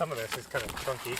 some of this is kind of chunky.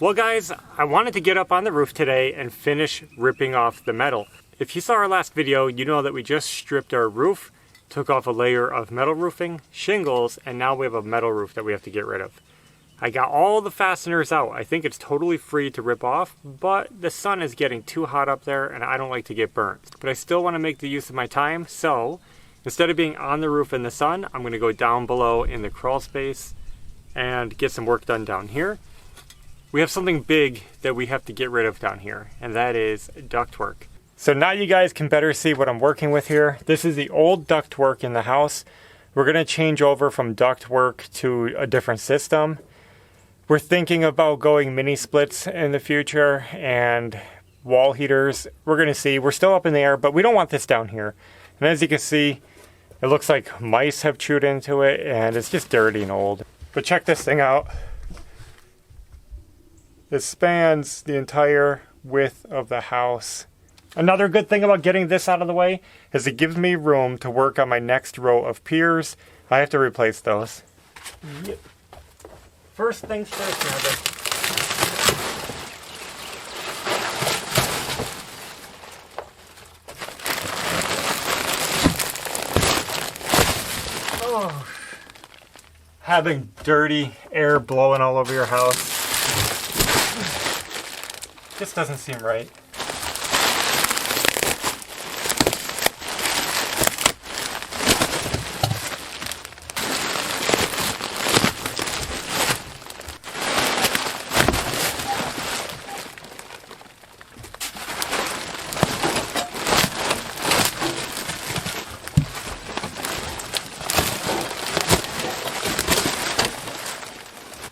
Well guys, I wanted to get up on the roof today and finish ripping off the metal. If you saw our last video, you know that we just stripped our roof, took off a layer of metal roofing, shingles, and now we have a metal roof that we have to get rid of. I got all the fasteners out. I think it's totally free to rip off, but the sun is getting too hot up there and I don't like to get burnt. But I still want to make the use of my time, so instead of being on the roof in the sun, I'm going to go down below in the crawl space and get some work done down here. We have something big that we have to get rid of down here, and that is ductwork. So now you guys can better see what I'm working with here. This is the old ductwork in the house. We're going to change over from ductwork to a different system. We're thinking about going mini splits in the future and wall heaters. We're going to see. We're still up in the air, but we don't want this down here. And as you can see, it looks like mice have chewed into it and it's just dirty and old. But check this thing out. It spans the entire width of the house. Another good thing about getting this out of the way is it gives me room to work on my next row of piers. I have to replace those. Yep. First things first, Amanda. Oh. Having dirty air blowing all over your house just doesn't seem right.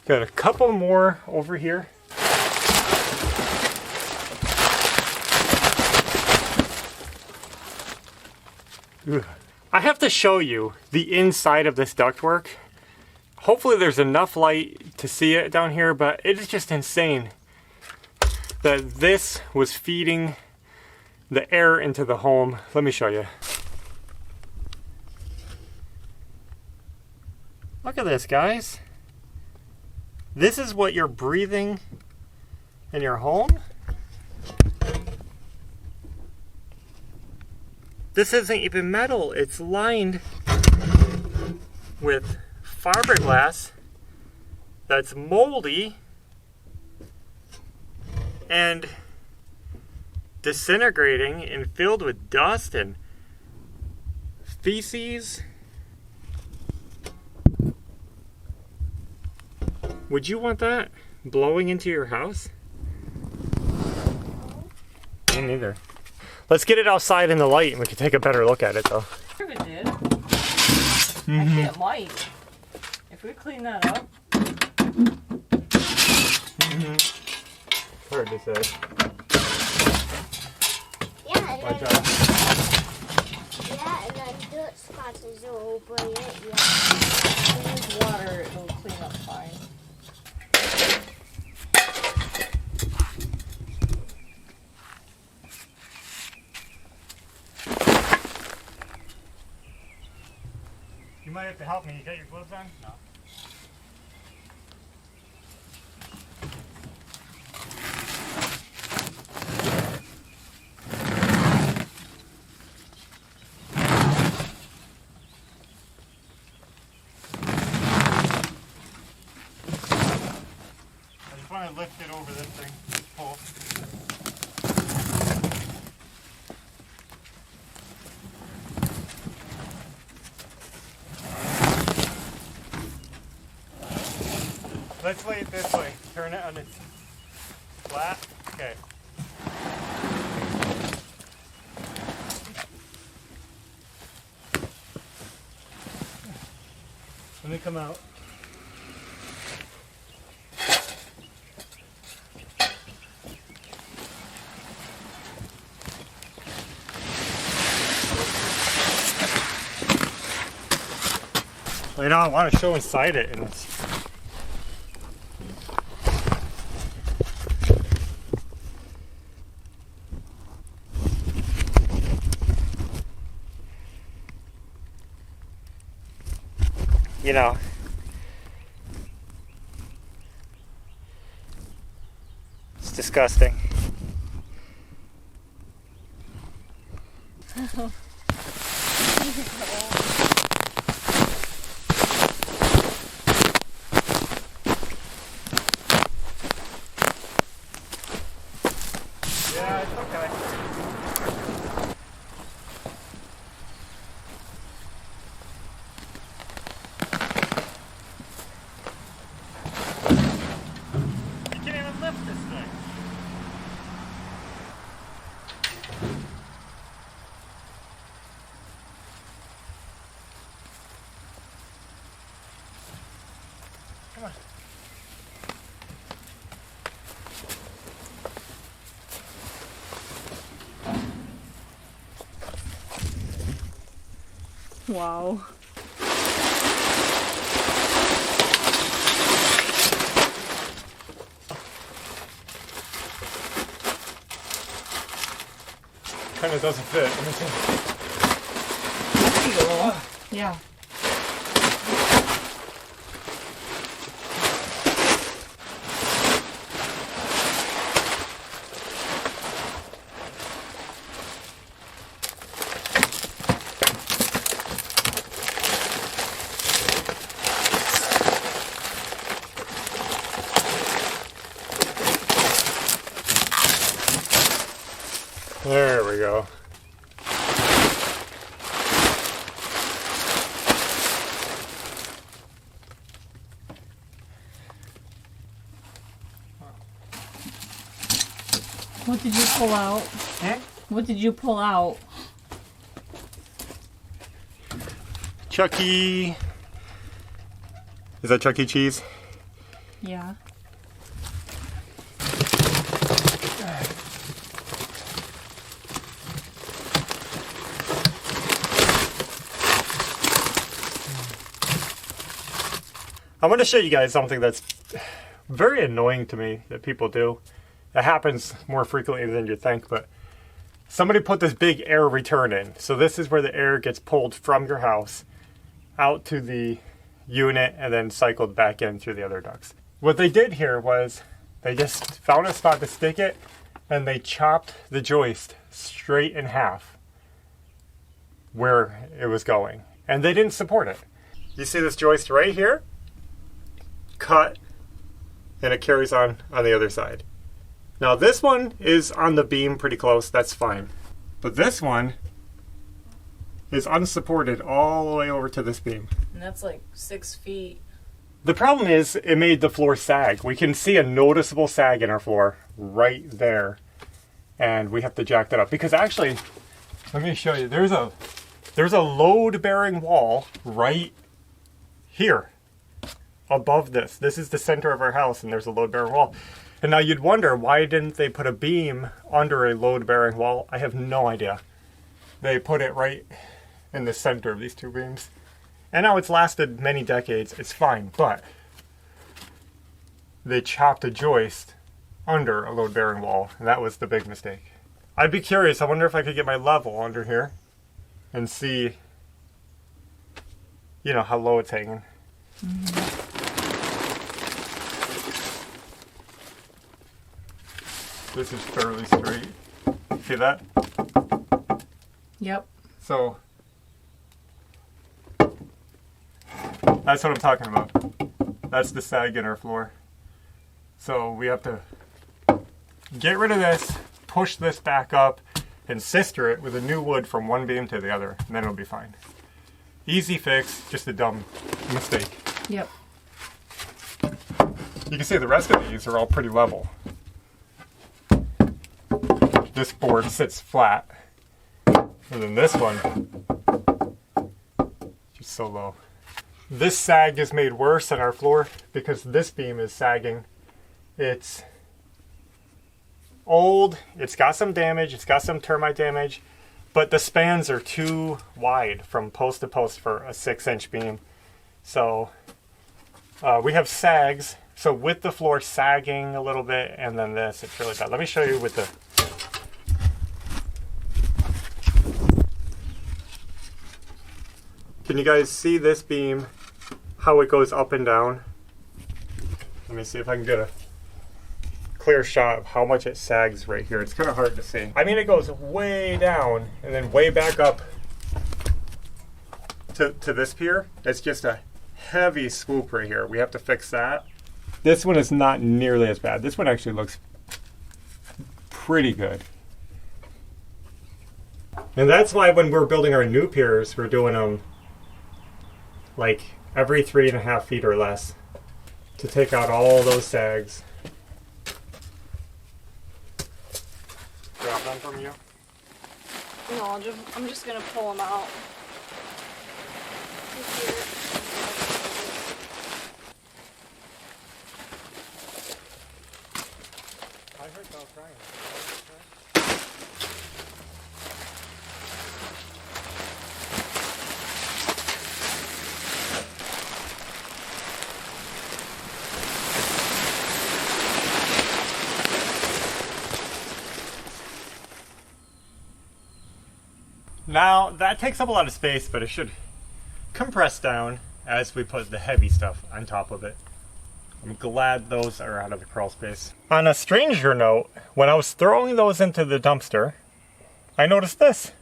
Got a couple more over here. Ugh. I have to show you the inside of this ductwork. Hopefully there's enough light to see it down here, but it is just insane that this was feeding the air into the home. Let me show you. Look at this, guys. This is what you're breathing in your home? This isn't even metal. It's lined with fiberglass that's moldy and disintegrating and filled with dust and feces. Would you want that blowing into your house? Me neither. Let's get it outside in the light and we can take a better look at it though. Sure it did. Actually, it might. If we clean that up. Hard to say. Yeah, and Watch then, out. yeah, and then dirt spots is over it, yeah. Use water, it'll clean up fine. You might have to help me. You got your gloves on? No. I just want to lift it over this thing. Pull. Let's lay it this way. Turn it on its flat. Okay. Let me come out. Well, you know, I want to show inside it, and it's you know, it's disgusting. Yeah, it's okay. You can't even lift this thing. Come on. Wow. Kind of doesn't fit. Let me see. Yeah. There we go. What did you pull out? Hmm? What did you pull out? Chucky. Is that Chuck E. Cheese? Yeah. I want to show you guys something that's very annoying to me that people do. It happens more frequently than you think, but somebody put this big air return in. So this is where the air gets pulled from your house out to the unit and then cycled back in through the other ducts. What they did here was they just found a spot to stick it and they chopped the joist straight in half where it was going. And they didn't support it. You see this joist right here? Cut, and it carries on the other side. Now this one is on the beam pretty close, that's fine. But this one is unsupported all the way over to this beam. And that's like 6 feet. The problem is it made the floor sag. We can see a noticeable sag in our floor right there. And we have to jack that up. Because actually, let me show you, there's a load-bearing wall right here. Above this. This is the center of our house and there's a load-bearing wall. And now you'd wonder, why didn't they put a beam under a load-bearing wall? I have no idea. They put it right in the center of these two beams. And now it's lasted many decades. It's fine, but they chopped a joist under a load-bearing wall, and that was the big mistake. I'd be curious. I wonder if I could get my level under here and see, you know, how low it's hanging. Mm-hmm. This is fairly straight. See that? Yep. So, that's what I'm talking about. That's the sag in our floor. So we have to get rid of this, push this back up, and sister it with a new wood from one beam to the other, and then it'll be fine. Easy fix, just a dumb mistake. Yep. You can see the rest of these are all pretty level. This board sits flat. And then this one, just so low. This sag is made worse on our floor because this beam is sagging. It's old, it's got some damage, it's got some termite damage, but the spans are too wide from post to post for a 6-inch beam. So we have sags. So with the floor sagging a little bit and then this, it's really bad. Let me show you with the... Can you guys see this beam, how it goes up and down? Let me see if I can get a clear shot of how much it sags right here. It's kind of hard to see. I mean, it goes way down and then way back up to this pier. It's just a heavy swoop right here. We have to fix that. This one is not nearly as bad. This one actually looks pretty good. And that's why when we're building our new piers, we're doing them like every 3.5 feet or less to take out all those sags. Grab them from you? No, I'm just gonna pull them out. I heard Belle crying. Now, that takes up a lot of space, but it should compress down as we put the heavy stuff on top of it. I'm glad those are out of the crawl space. On a stranger note, when I was throwing those into the dumpster, I noticed this.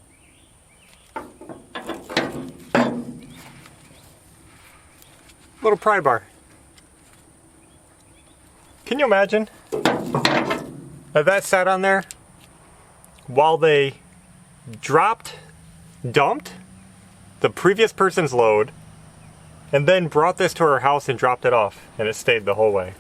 Little pry bar. Can you imagine if that sat on there while they dumped the previous person's load, and then brought this to our house and dropped it off, and it stayed the whole way.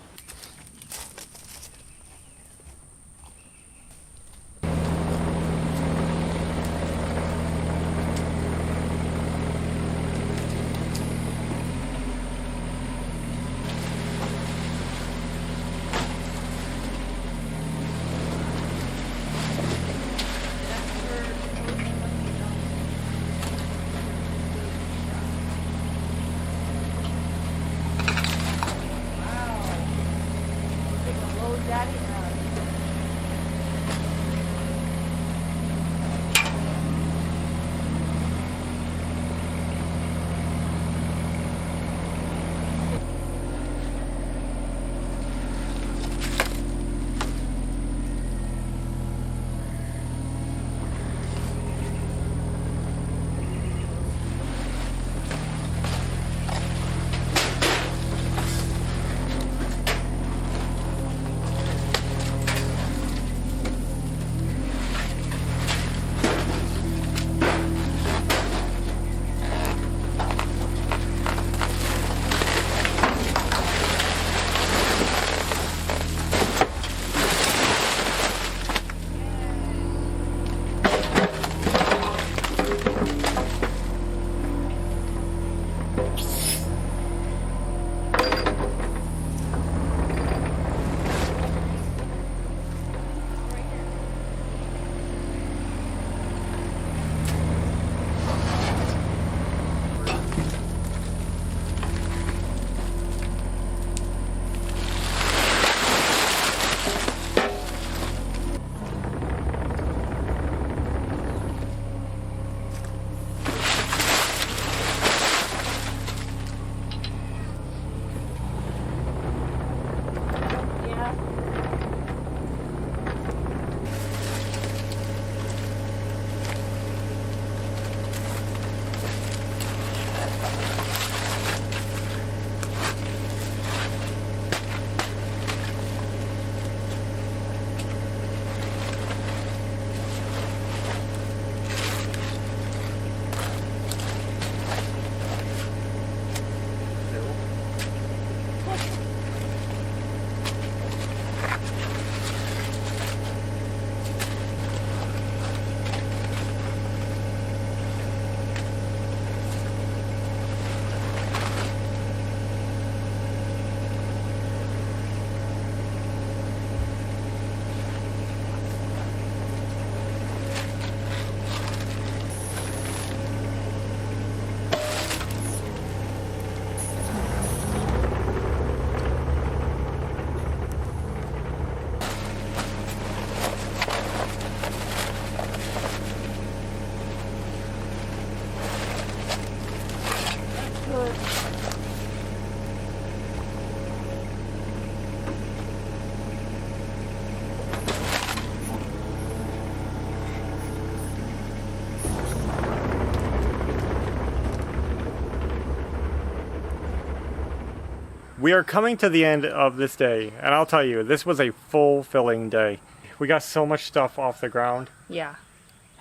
We are coming to the end of this day, and I'll tell you, this was a fulfilling day. We got so much stuff off the ground. Yeah.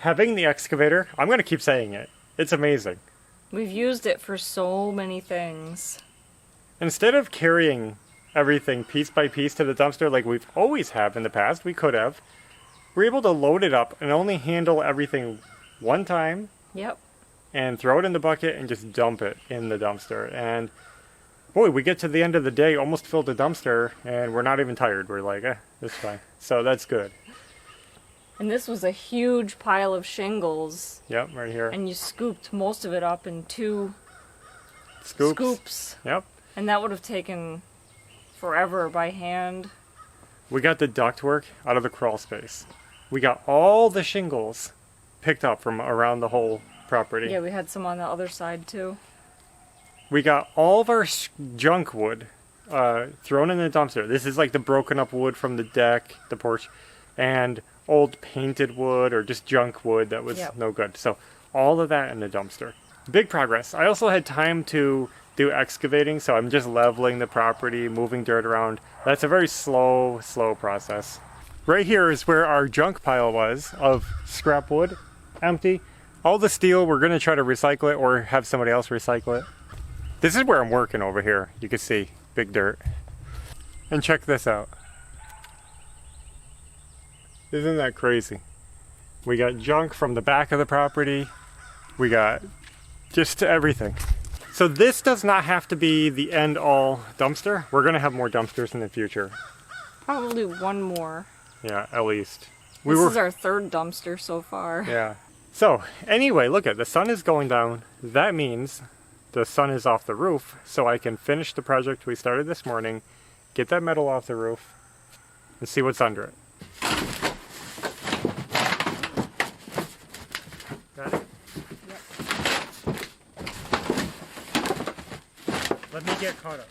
Having the excavator, I'm going to keep saying it, it's amazing. We've used it for so many things. Instead of carrying everything piece by piece to the dumpster like we've always have in the past, we could have, we're able to load it up and only handle everything one time. Yep. And throw it in the bucket and just dump it in the dumpster. And boy, we get to the end of the day, almost filled the dumpster, and we're not even tired. We're like, it's fine. So that's good. And this was a huge pile of shingles. Yep, right here. And you scooped most of it up in 2 Scoops. scoops. Yep. And that would have taken forever by hand. We got the ductwork out of the crawl space. We got all the shingles picked up from around the whole property. Yeah, we had some on the other side too. We got all of our junk wood thrown in the dumpster. This is like the broken up wood from the deck, the porch, and old painted wood or just junk wood that was no good. So all of that in the dumpster. Big progress. I also had time to do excavating, so I'm just leveling the property, moving dirt around. That's a very slow process. Right here is where our junk pile was of scrap wood, empty. All the steel, we're gonna try to recycle it or have somebody else recycle it. This is where I'm working over here. You can see big dirt. And check this out. Isn't that crazy? We got junk from the back of the property. We got just everything. So this does not have to be the end all dumpster. We're gonna have more dumpsters in the future. Probably one more. Yeah, at least. This is our third dumpster so far. Yeah. So anyway, look at the sun is going down. That means the sun is off the roof, so I can finish the project we started this morning, get that metal off the roof, and see what's under it. Got it? Yep. Let me get caught up.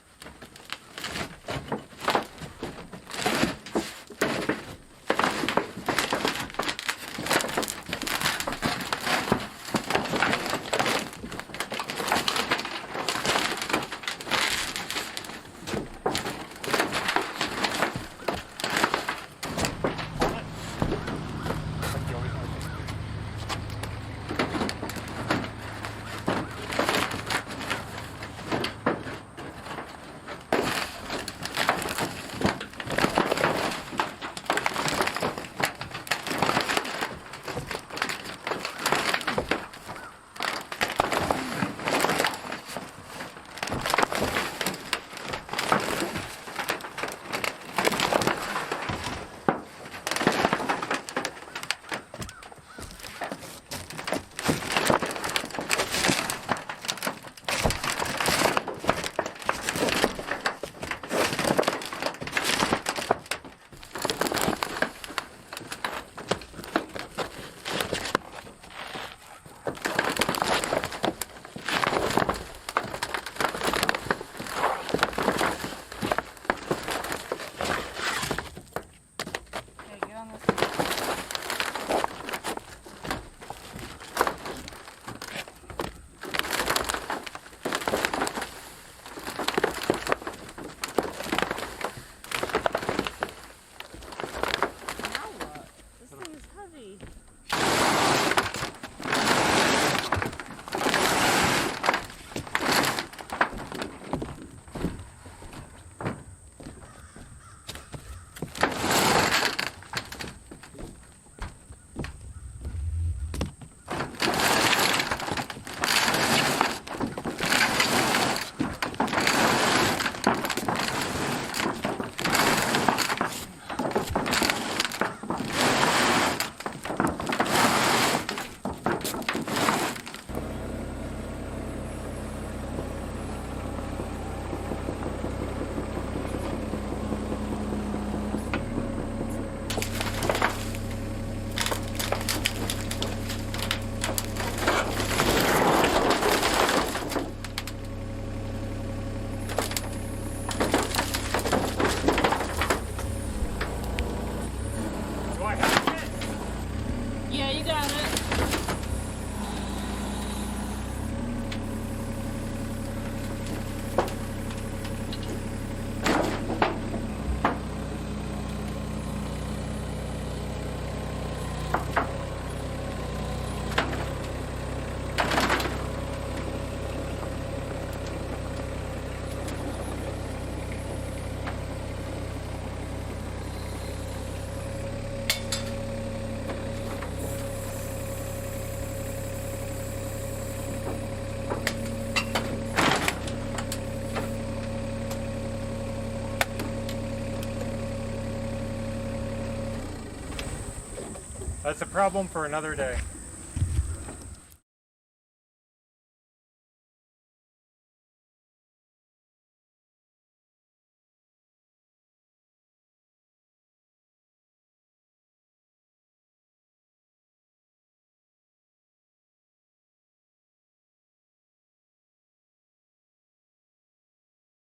That's a problem for another day.